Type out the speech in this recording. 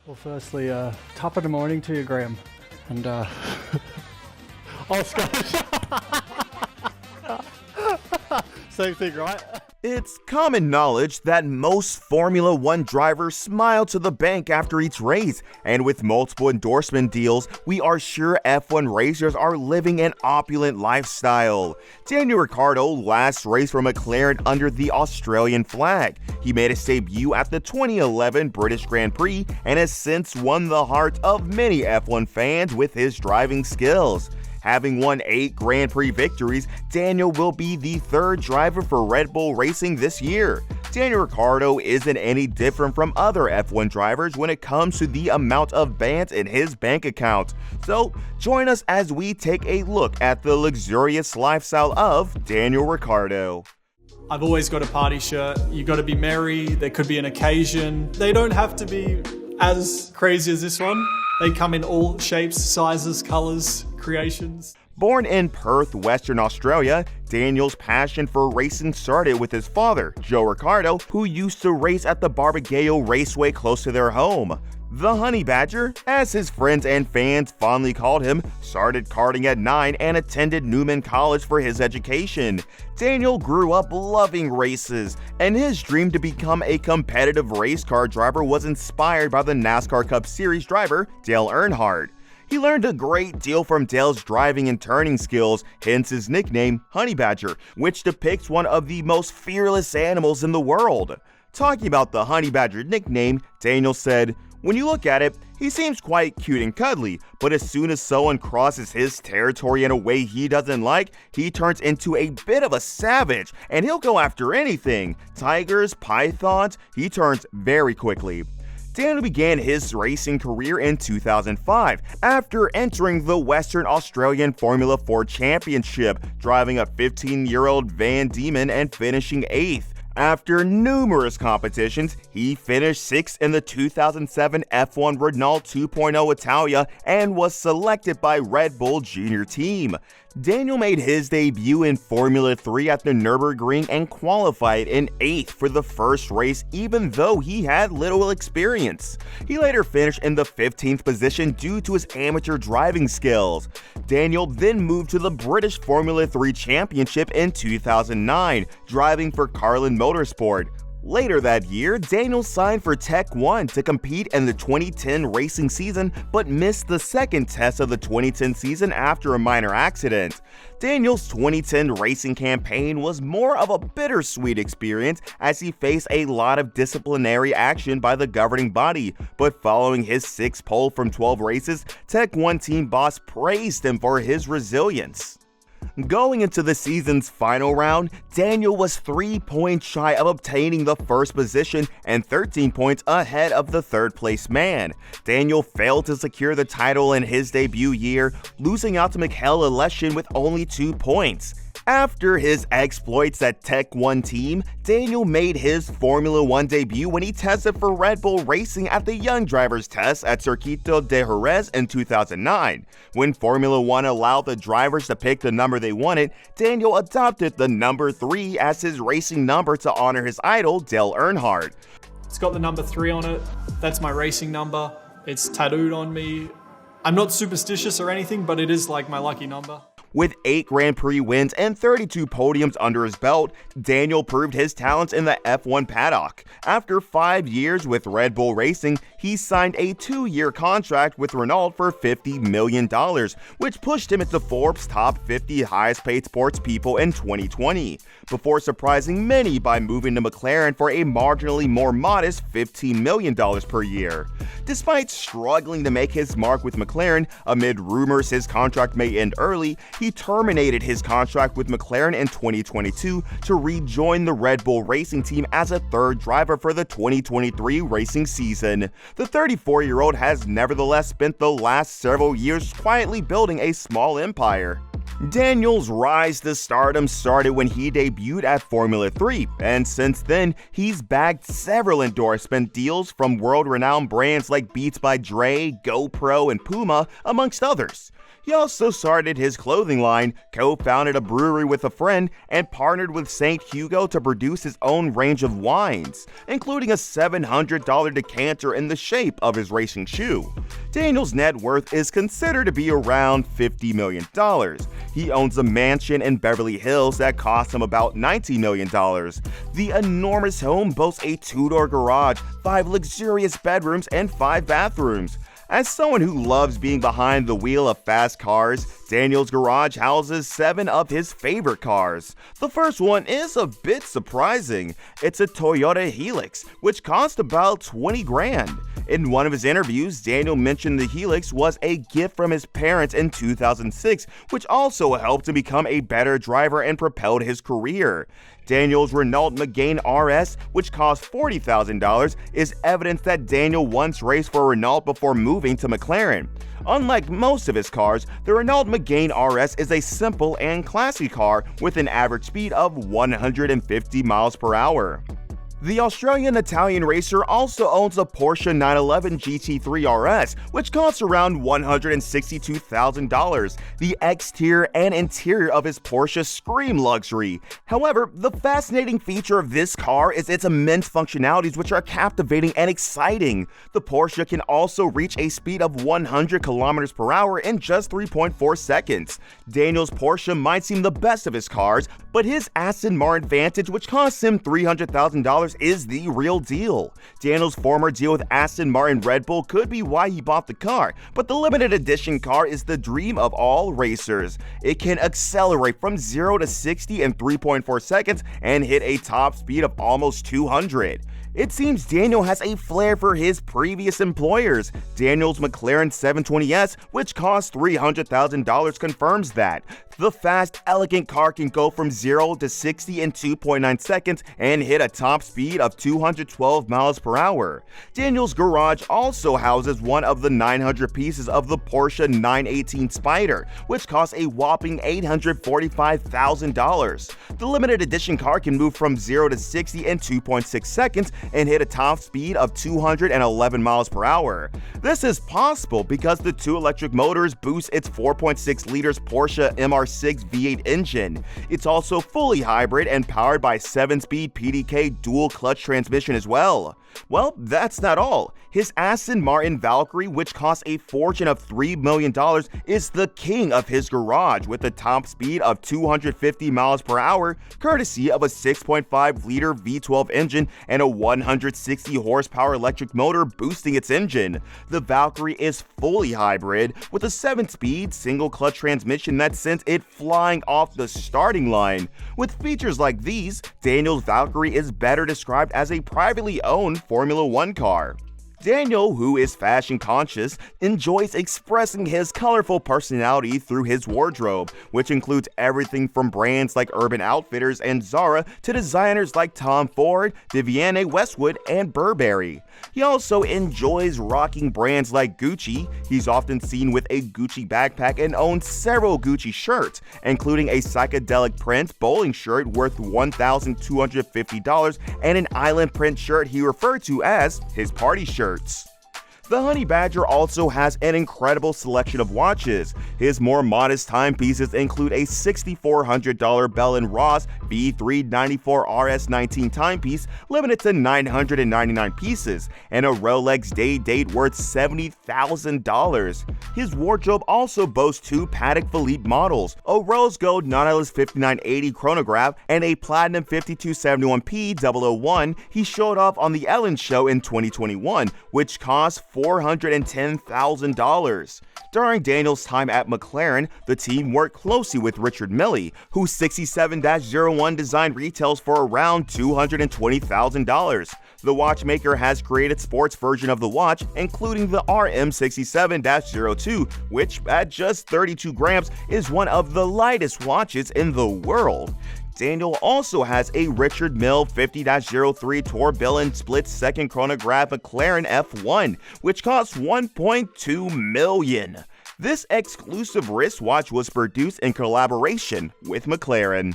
Well, firstly, top of the morning to you, Graham. And, oh, Scottish. Same thing, right? It's common knowledge that most Formula One drivers smile to the bank after each race, and with multiple endorsement deals, we are sure F1 racers are living an opulent lifestyle. Daniel Ricciardo last raced for McLaren under the Australian flag. He made his debut at the 2011 British Grand Prix and has since won the heart of many F1 fans with his driving skills. Having won 8 Grand Prix victories, Daniel will be the 3rd driver for Red Bull Racing this year. Daniel Ricciardo isn't any different from other F1 drivers when it comes to the amount of bands in his bank account. So, join us as we take a look at the luxurious lifestyle of Daniel Ricciardo. I've always got a party shirt. You got to be merry. There could be an occasion. They don't have to be as crazy as this one. They come in all shapes, sizes, colors, creations. Born in Perth, Western Australia, Daniel's passion for racing started with his father, Joe Ricciardo, who used to race at the Barbagallo Raceway close to their home. The Honey Badger, as his friends and fans fondly called him, started karting at 9 and attended Newman College for his education. Daniel grew up loving races, and his dream to become a competitive race car driver was inspired by the NASCAR Cup Series driver, Dale Earnhardt. He learned a great deal from Dale's driving and turning skills, hence his nickname, Honey Badger, which depicts one of the most fearless animals in the world. Talking about the Honey Badger nickname, Daniel said, "When you look at it, he seems quite cute and cuddly, but as soon as someone crosses his territory in a way he doesn't like, he turns into a bit of a savage, and he'll go after anything. Tigers, pythons, he turns very quickly." Daniel began his racing career in 2005 after entering the Western Australian Formula 4 Championship, driving a 15-year-old Van Diemen and finishing 8th. After numerous competitions, he finished 6th in the 2007 F1 Renault 2.0 Italia and was selected by Red Bull Junior Team. Daniel made his debut in Formula 3 at the Nürburgring and qualified in 8th for the first race even though he had little experience. He later finished in the 15th position due to his amateur driving skills. Daniel then moved to the British Formula 3 Championship in 2009, driving for Carlin Motorsport. Later that year, Daniel signed for Tech 1 to compete in the 2010 racing season but missed the second test of the 2010 season after a minor accident. Daniel's 2010 racing campaign was more of a bittersweet experience as he faced a lot of disciplinary action by the governing body, but following his 6th pole from 12 races, Tech 1 team boss praised him for his resilience. Going into the season's final round, Daniel was 3 points shy of obtaining the first position and 13 points ahead of the 3rd place man. Daniel failed to secure the title in his debut year, losing out to Michael Aleshin with only 2 points. After his exploits at Tech 1 team, Daniel made his Formula 1 debut when he tested for Red Bull Racing at the Young Drivers Test at Circuito de Jerez in 2009. When Formula 1 allowed the drivers to pick the number they wanted, Daniel adopted the number 3 as his racing number to honor his idol, Dale Earnhardt. It's got the number 3 on it. That's my racing number. It's tattooed on me. I'm not superstitious or anything, but it is like my lucky number. With 8 Grand Prix wins and 32 podiums under his belt, Daniel proved his talents in the F1 paddock. After 5 years with Red Bull Racing, he signed a 2-year contract with Renault for $50 million, which pushed him into Forbes' top 50 highest paid sports people in 2020, before surprising many by moving to McLaren for a marginally more modest $15 million per year. Despite struggling to make his mark with McLaren, amid rumors his contract may end early, he terminated his contract with McLaren in 2022 to rejoin the Red Bull Racing team as a 3rd driver for the 2023 racing season. The 34-year-old has nevertheless spent the last several years quietly building a small empire. Daniel's rise to stardom started when he debuted at Formula 3, and since then, he's bagged several endorsement deals from world-renowned brands like Beats by Dre, GoPro, and Puma, amongst others. He also started his clothing line, co-founded a brewery with a friend, and partnered with St. Hugo to produce his own range of wines, including a $700 decanter in the shape of his racing shoe. Daniel's net worth is considered to be around $50 million. He owns a mansion in Beverly Hills that costs him about $19 million. The enormous home boasts a two-door garage, 5 luxurious bedrooms, and 5 bathrooms. As someone who loves being behind the wheel of fast cars, Daniel's garage houses 7 of his favorite cars. The first one is a bit surprising. It's a Toyota Helix, which cost about $20 grand. In one of his interviews, Daniel mentioned the Helix was a gift from his parents in 2006, which also helped him become a better driver and propelled his career. Daniel's Renault Megane RS, which cost $40,000, is evidence that Daniel once raced for Renault before moving to McLaren. Unlike most of his cars, the Renault Megane RS is a simple and classy car with an average speed of 150 miles per hour. The Australian-Italian racer also owns a Porsche 911 GT3 RS, which costs around $162,000. The exterior and interior of his Porsche scream luxury. However, the fascinating feature of this car is its immense functionalities, which are captivating and exciting. The Porsche can also reach a speed of 100 kilometers per hour in just 3.4 seconds. Daniel's Porsche might seem the best of his cars, but his Aston Martin Vantage, which costs him $300,000, is the real deal. Daniel's former deal with Aston Martin Red Bull could be why he bought the car, but the limited edition car is the dream of all racers. It can accelerate from 0 to 60 in 3.4 seconds and hit a top speed of almost 200. It seems Daniel has a flair for his previous employers. Daniel's McLaren 720S, which costs $300,000, confirms that. The fast, elegant car can go from 0 to 60 in 2.9 seconds and hit a top speed of 212 miles per hour. Daniel's garage also houses one of the 900 pieces of the Porsche 918 Spyder, which costs a whopping $845,000. The limited edition car can move from 0 to 60 in 2.6 seconds and hit a top speed of 211 miles per hour. This is possible because the 2 electric motors boost its 4.6 liters Porsche MR6 V8 engine. It's also fully hybrid and powered by 7-speed PDK dual clutch transmission as well. Well, that's not all. His Aston Martin Valkyrie, which costs a fortune of $3 million, is the king of his garage with a top speed of 250 miles per hour, courtesy of a 6.5-liter V12 engine and a 160 horsepower electric motor boosting its engine. The Valkyrie is fully hybrid with a 7-speed single-clutch transmission that sends it flying off the starting line. With features like these, Daniel's Valkyrie is better described as a privately owned Formula 1 car. Daniel, who is fashion conscious, enjoys expressing his colorful personality through his wardrobe, which includes everything from brands like Urban Outfitters and Zara to designers like Tom Ford, Vivienne Westwood, and Burberry. He also enjoys rocking brands like Gucci. He's often seen with a Gucci backpack and owns several Gucci shirts, including a psychedelic print bowling shirt worth $1,250 and an island print shirt he referred to as his party shirt. The Honey Badger also has an incredible selection of watches. His more modest timepieces include a $6,400 Bell & Ross B394 RS19 timepiece limited to 999 pieces, and a Rolex Day Date worth $70,000. His wardrobe also boasts 2 Patek Philippe models, a rose gold Nautilus 5980 chronograph and a Platinum 5271P 001 he showed off on The Ellen Show in 2021, which cost $410,000. During Daniel's time at McLaren, the team worked closely with Richard Mille, whose 67-01 design retails for around $220,000. The watchmaker has created sports version of the watch, including the RM67-02, which at just 32 grams is one of the lightest watches in the world. Daniel also has a Richard Mille 50-03 tourbillon split-second chronograph McLaren F1, which costs $1.2 million. This exclusive wristwatch was produced in collaboration with McLaren.